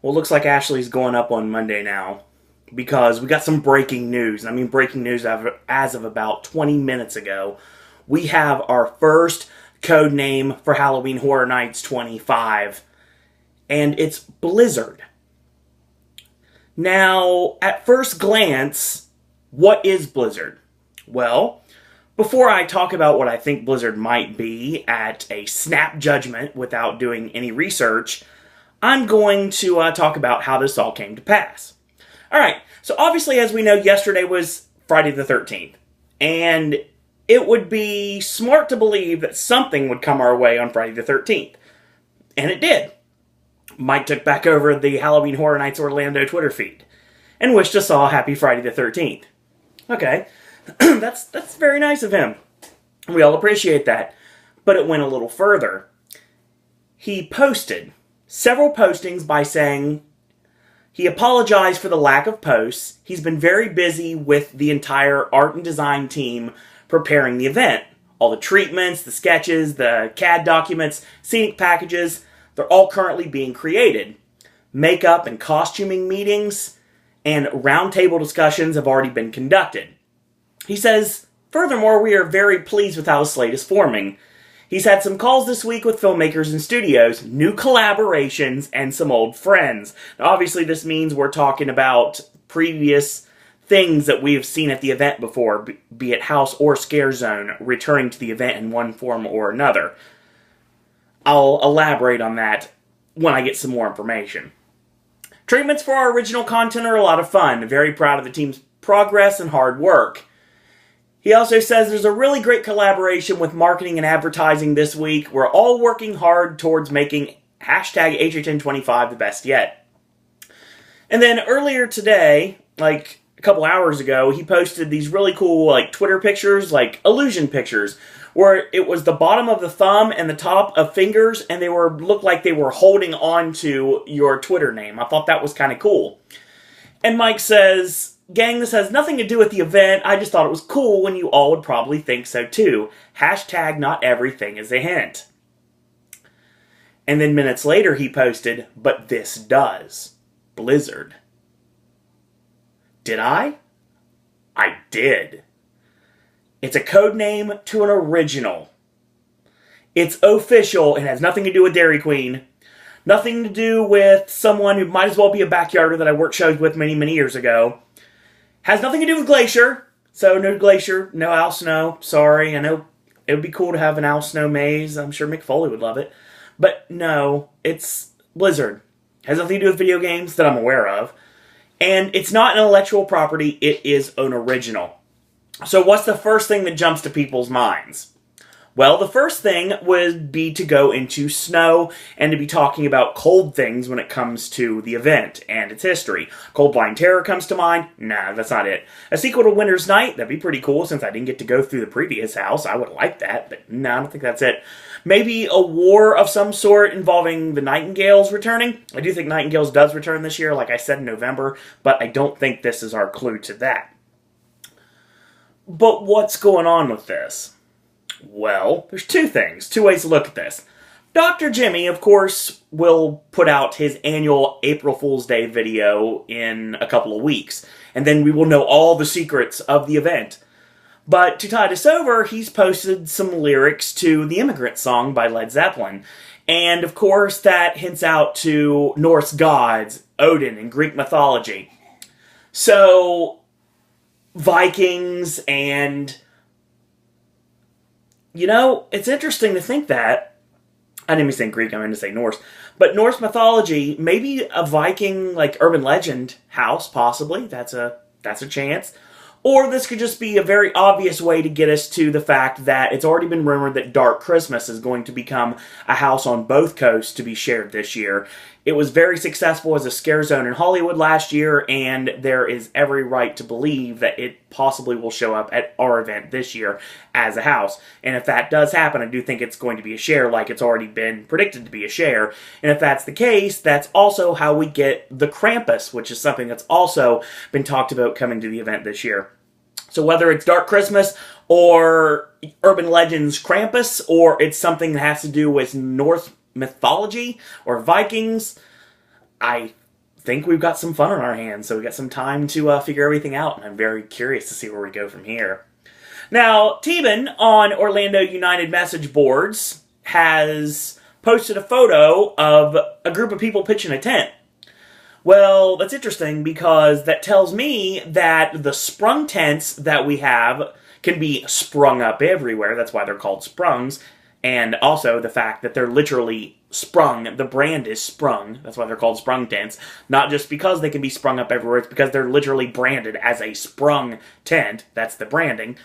Well, it looks like Ashley's going up on Monday now because we got some breaking news. I mean, breaking news as of about 20 minutes ago. We have our first code name for Halloween Horror Nights 25, and it's Blizzard. Now, at first glance, what is Blizzard? Well, before I talk about what I think Blizzard might be at a snap judgment without doing any research, I'm going to talk about how this all came to pass. Alright, so obviously as we know, yesterday was Friday the 13th, and it would be smart to believe that something would come our way on Friday the 13th. And it did. Mike took back over the Halloween Horror Nights Orlando Twitter feed and wished us all happy Friday the 13th. Okay, that's very nice of him. We all appreciate that. But it went a little further. He posted several postings by saying he apologized for the lack of posts. He's been very busy with the entire art and design team preparing the event. All the treatments, the sketches, the CAD documents, scenic packages, they're all currently being created. Makeup and costuming meetings and roundtable discussions have already been conducted. He says, furthermore, we are very pleased with how the slate is forming. He's had some calls this week with filmmakers and studios, new collaborations, and some old friends. Now, obviously, this means we're talking about previous things that we've seen at the event before, be it House or Scare Zone, returning to the event in one form or another. I'll elaborate on that when I get some more information. Treatments for our original content are a lot of fun. Very proud of the team's progress and hard work. He also says there's a really great collaboration with marketing and advertising this week. We're all working hard towards making hashtag HHN25 the best yet. And then earlier today, like a couple hours ago, he posted these really cool Twitter pictures, illusion pictures, where it was the bottom of the thumb and the top of fingers, and they looked like they were holding on to your Twitter name. I thought that was kind of cool. And Mike says, gang, this has nothing to do with the event. I just thought it was cool when you all would probably think so too. Hashtag not everything is a hint. And then minutes later he posted, but this does. Blizzard. Did I? I did. It's a code name to an original. It's official and has nothing to do with Dairy Queen. Nothing to do with someone who might as well be a backyarder that I worked shows with many, many years ago. Has nothing to do with Glacier. So no Glacier, no Al Snow. Sorry, I know it would be cool to have an Al Snow maze. I'm sure Mick Foley would love it. But no, it's Blizzard. Has nothing to do with video games that I'm aware of. And it's not an intellectual property, it is an original. So what's the first thing that jumps to people's minds? Well, the first thing would be to go into snow and to be talking about cold things when it comes to the event and its history. Cold Blind Terror comes to mind. Nah, that's not it. A sequel to Winter's Night, that'd be pretty cool since I didn't get to go through the previous house. I would like that, but no, I don't think that's it. Maybe a war of some sort involving the Nightingales returning. I do think Nightingales does return this year, like I said in November, but I don't think this is our clue to that. But what's going on with this? Well, there's two ways to look at this. Dr. Jimmy, of course, will put out his annual April Fool's Day video in a couple of weeks, and then we will know all the secrets of the event. But to tide us over, he's posted some lyrics to the Immigrant Song by Led Zeppelin, and of course that hints out to Norse gods, Odin, and Greek mythology. So Vikings and, it's interesting to think that, I didn't mean to say Greek, I meant to say Norse, but Norse mythology, maybe a Viking, urban legend house, possibly, that's a chance. Or this could just be a very obvious way to get us to the fact that it's already been rumored that Dark Christmas is going to become a house on both coasts to be shared this year. It was very successful as a scare zone in Hollywood last year, and there is every right to believe that it possibly will show up at our event this year as a house. And if that does happen, I do think it's going to be a share like it's already been predicted to be a share. And if that's the case, that's also how we get the Krampus, which is something that's also been talked about coming to the event this year. So whether it's Dark Christmas or Urban Legends Krampus, or it's something that has to do with Norse mythology or Vikings, I think we've got some fun on our hands, so we got some time to figure everything out, and I'm very curious to see where we go from here. Now, Teban on Orlando United message boards has posted a photo of a group of people pitching a tent. Well, that's interesting because that tells me that the sprung tents that we have can be sprung up everywhere. That's why they're called sprungs. And also the fact that they're literally sprung. The brand is sprung. That's why they're called sprung tents. Not just because they can be sprung up everywhere. It's because they're literally branded as a sprung tent. That's the branding.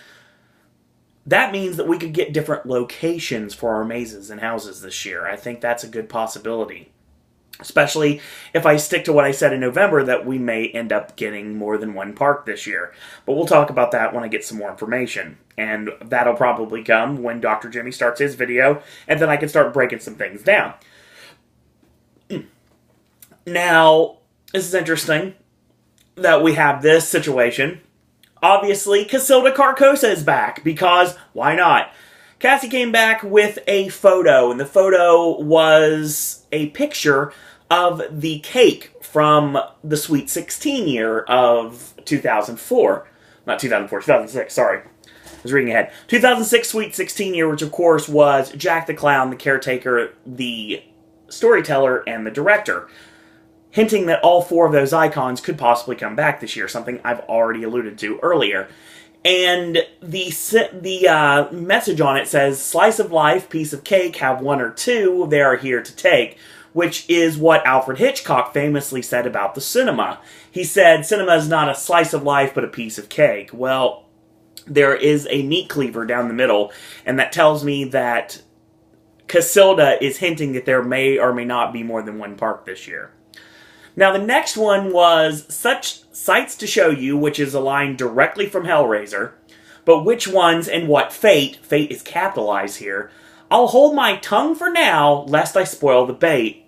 That means that we could get different locations for our mazes and houses this year. I think that's a good possibility. Especially if I stick to what I said in November, that we may end up getting more than one park this year. But we'll talk about that when I get some more information. And that'll probably come when Dr. Jimmy starts his video, and then I can start breaking some things down. Now, this is interesting that we have this situation. Obviously, Casilda Carcosa is back, because why not? Cassie came back with a photo, and the photo was a picture of the cake from the Sweet 16 year of 2004. Not 2004, 2006, sorry. I was reading ahead. 2006 Sweet 16 year, which of course was Jack the Clown, the caretaker, the storyteller, and the director. Hinting that all four of those icons could possibly come back this year, something I've already alluded to earlier. And the message on it says, "Slice of life, piece of cake, have one or two, they are here to take," which is what Alfred Hitchcock famously said about the cinema. He said, cinema is not a slice of life, but a piece of cake. Well, there is a meat cleaver down the middle, and that tells me that Casilda is hinting that there may or may not be more than one park this year. Now, the next one was Such Sights to Show You, which is a line directly from Hellraiser. But which ones and what fate is capitalized here, I'll hold my tongue for now, lest I spoil the bait.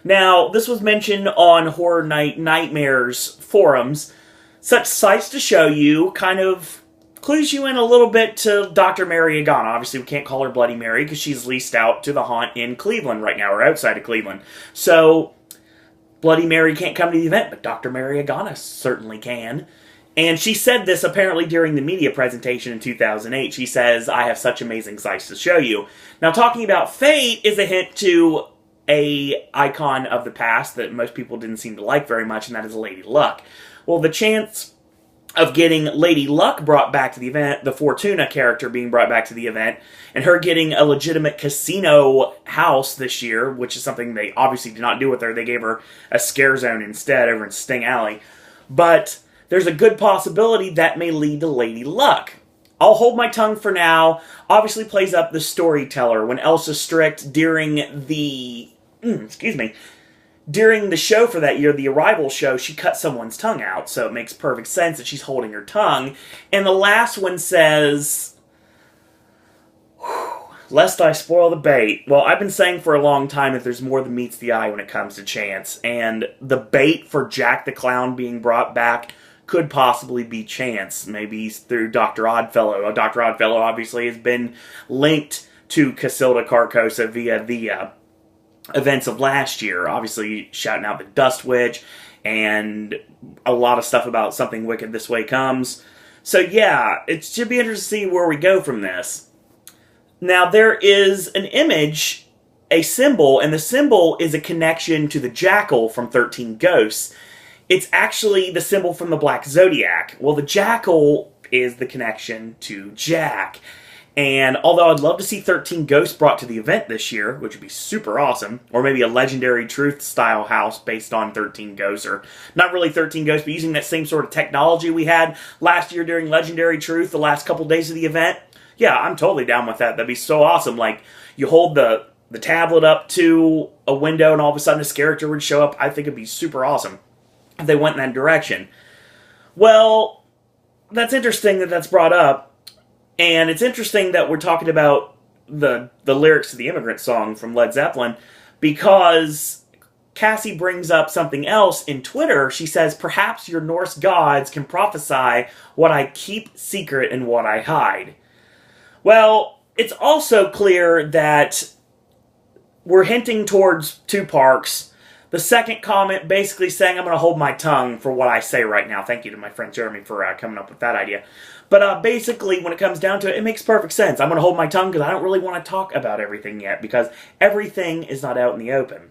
Now, this was mentioned on Horror Night Nightmares forums. Such Sights to Show You kind of clues you in a little bit to Dr. Mary Agana. Obviously, we can't call her Bloody Mary because she's leased out to the haunt in Cleveland right now, or outside of Cleveland. So Bloody Mary can't come to the event, but Dr. Mary Agana certainly can. And she said this apparently during the media presentation in 2008. She says, "I have such amazing sights to show you." Now, talking about fate is a hint to a icon of the past that most people didn't seem to like very much, and that is Lady Luck. Well, the chance of getting Lady Luck brought back to the event, the Fortuna character being brought back to the event, and her getting a legitimate casino house this year, which is something they obviously did not do with her. They gave her a scare zone instead over in Sting Alley. But there's a good possibility that may lead to Lady Luck. I'll hold my tongue for now. Obviously plays up the storyteller. When Elsa Strict, during the during the show for that year, the Arrival show, she cut someone's tongue out, so it makes perfect sense that she's holding her tongue. And the last one says, lest I spoil the bait. Well, I've been saying for a long time that there's more than meets the eye when it comes to chance, and the bait for Jack the Clown being brought back could possibly be chance, maybe through Dr. Oddfellow. Dr. Oddfellow obviously has been linked to Casilda Carcosa via the events of last year, obviously shouting out the Dust Witch, and a lot of stuff about Something Wicked This Way Comes. So yeah, it should be interesting to see where we go from this. Now, there is an image, a symbol, and the symbol is a connection to the jackal from 13 Ghosts. It's actually the symbol from the Black Zodiac. Well, the jackal is the connection to Jack. And although I'd love to see 13 Ghosts brought to the event this year, which would be super awesome, or maybe a Legendary Truth style house based on 13 Ghosts, or not really 13 Ghosts, but using that same sort of technology we had last year during Legendary Truth, the last couple days of the event, yeah, I'm totally down with that. That'd be so awesome. Like, you hold the tablet up to a window and all of a sudden this character would show up. I think it'd be super awesome if they went in that direction. Well, that's interesting that that's brought up. And it's interesting that we're talking about the lyrics to the Immigrant Song from Led Zeppelin, because Cassie brings up something else in Twitter. She says, "Perhaps your Norse gods can prophesy what I keep secret and what I hide." Well, it's also clear that we're hinting towards two parks, The second comment basically saying I'm going to hold my tongue for what I say right now. Thank you to my friend Jeremy for coming up with that idea. But basically, when it comes down to it, it makes perfect sense. I'm going to hold my tongue because I don't really want to talk about everything yet because everything is not out in the open.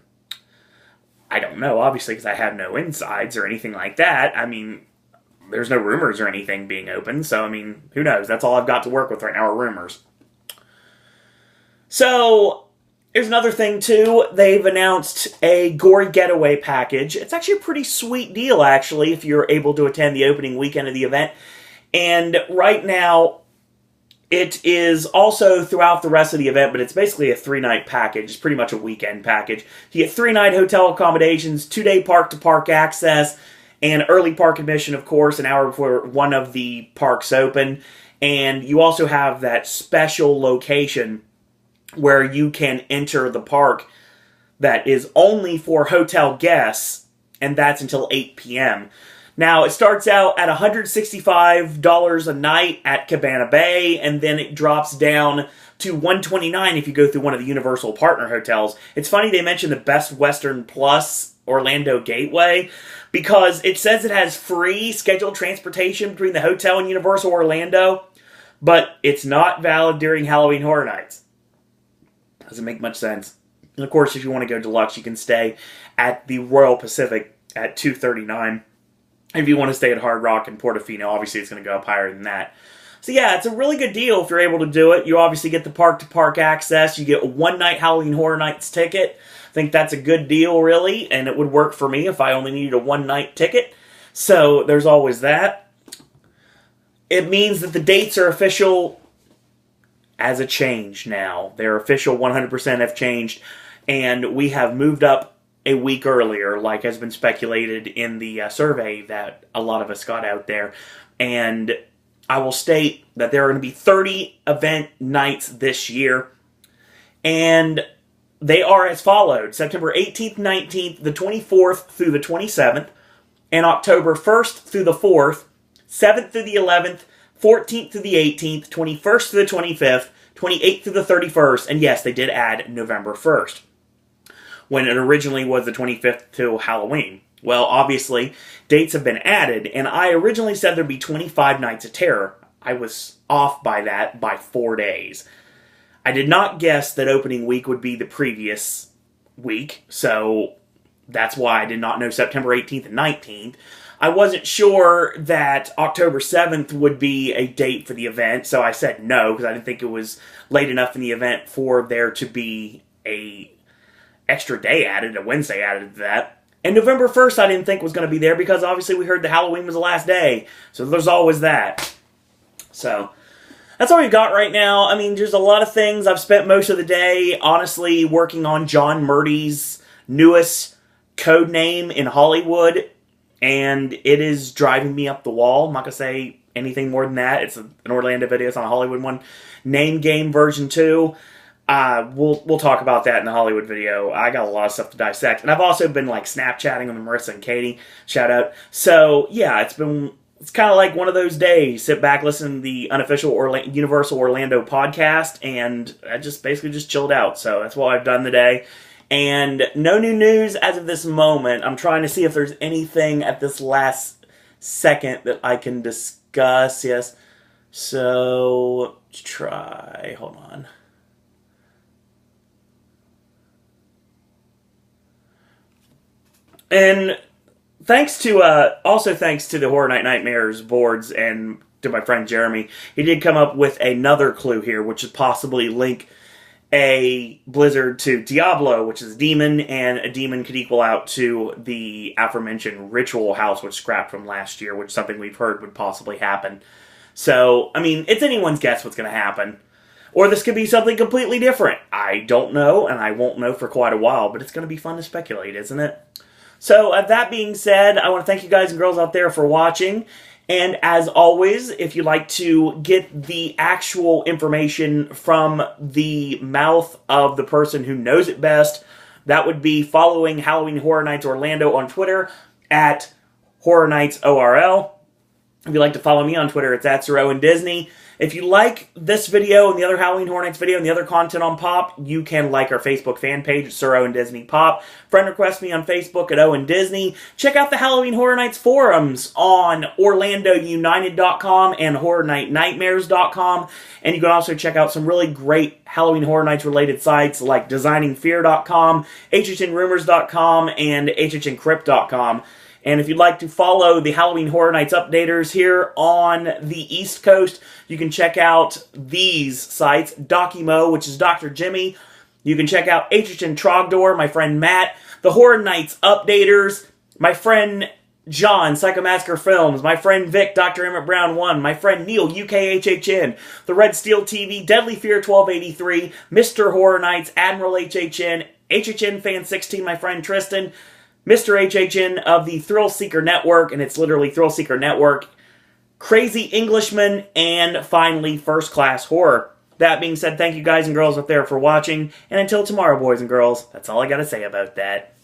I don't know, obviously, because I have no insides or anything like that. I mean, there's no rumors or anything being open, so, I mean, who knows? That's all I've got to work with right now are rumors. So, here's another thing, too. They've announced a Gory Getaway package. It's actually a pretty sweet deal, actually, if you're able to attend the opening weekend of the event. And right now, it is also throughout the rest of the event, but it's basically a 3-night package. It's pretty much a weekend package. You get 3-night hotel accommodations, 2-day park-to-park access, and early park admission, of course, an hour before one of the parks open. And you also have that special location where you can enter the park that is only for hotel guests, and that's until 8 p.m. Now, it starts out at $165 a night at Cabana Bay, and then it drops down to $129 if you go through one of the Universal partner hotels. It's funny they mentioned the Best Western Plus Orlando Gateway, because it says it has free scheduled transportation between the hotel and Universal Orlando, but it's not valid during Halloween Horror Nights. Doesn't make much sense. And of course, if you want to go deluxe, you can stay at the Royal Pacific at $239. If you want to stay at Hard Rock and Portofino, obviously it's going to go up higher than that. So yeah, it's a really good deal if you're able to do it. You obviously get the park-to-park access. You get a one-night Halloween Horror Nights ticket. I think that's a good deal, really, and it would work for me if I only needed a one-night ticket. So there's always that. It means that the dates are official as a change now. They're official 100% have changed, and we have moved up a week earlier, like has been speculated in the survey that a lot of us got out there. And I will state that there are going to be 30 event nights this year, and they are as followed: September 18th, 19th, the 24th through the 27th, and October 1st through the 4th, 7th through the 11th, 14th through the 18th, 21st through the 25th, 28th through the 31st, and yes, they did add November 1st, when it originally was the 25th till Halloween. Well, obviously, dates have been added, and I originally said there'd be 25 Nights of Terror. I was off by that by 4 days. I did not guess that opening week would be the previous week, so that's why I did not know September 18th and 19th. I wasn't sure that October 7th would be a date for the event, so I said no, because I didn't think it was late enough in the event for there to be a extra day added, a Wednesday added to that. And November 1st I didn't think was going to be there because obviously we heard that Halloween was the last day. So there's always that. So that's all we got right now. I mean, there's a lot of things. I've spent most of the day, honestly, working on John Murdy's newest code name in Hollywood. And it is driving me up the wall. I'm not going to say anything more than that. It's an Orlando video. It's on a Hollywood one. Name Game version 2. We'll talk about that in the Hollywood video. I got a lot of stuff to dissect. And I've also been like Snapchatting with Marissa and Katie. Shout out. So yeah, it's kind of like one of those days. Sit back, listen to the unofficial Universal Orlando podcast, and I just basically just chilled out. So that's what I've done today. And no new news as of this moment. I'm trying to see if there's anything at this last second that I can discuss. Yes. So let's try. Hold on. And also thanks to the Horror Night Nightmares boards and to my friend Jeremy, he did come up with another clue here, which is possibly link a Blizzard to Diablo, which is a demon, and a demon could equal out to the aforementioned Ritual House, which scrapped from last year, which is something we've heard would possibly happen. So, I mean, it's anyone's guess what's going to happen. Or this could be something completely different. I don't know, and I won't know for quite a while, but it's going to be fun to speculate, isn't it? So, that being said, I want to thank you guys and girls out there for watching. And as always, if you'd like to get the actual information from the mouth of the person who knows it best, that would be following Halloween Horror Nights Orlando on Twitter at Horror Nights ORL. If you'd like to follow me on Twitter, it's @SirOwenDisney. If you like this video and the other Halloween Horror Nights video and the other content on Pop, you can like our Facebook fan page, Sir Owen Disney Pop. Friend request me on Facebook at Owen Disney. Check out the Halloween Horror Nights forums on OrlandoUnited.com and HorrorNightNightmares.com. And you can also check out some really great Halloween Horror Nights related sites like DesigningFear.com, HHNRumors.com, and HHNCrypt.com. And if you'd like to follow the Halloween Horror Nights Updaters here on the East Coast, you can check out these sites, Docimo, which is Dr. Jimmy. You can check out HHN Trogdor, my friend Matt, the Horror Nights Updaters, my friend John, Psychomassacre Films, my friend Vic, Dr. Emmett Brown 1, my friend Neil, UKHHN, The Red Steel TV, Deadly Fear 1283, Mr. Horror Nights, Admiral HHN, HHN Fan 16, my friend Tristan, Mr. HHN of the Thrill Seeker Network, and it's literally Thrill Seeker Network, Crazy Englishman, and finally, First Class Horror. That being said, thank you guys and girls up there for watching, and until tomorrow, boys and girls, that's all I gotta say about that.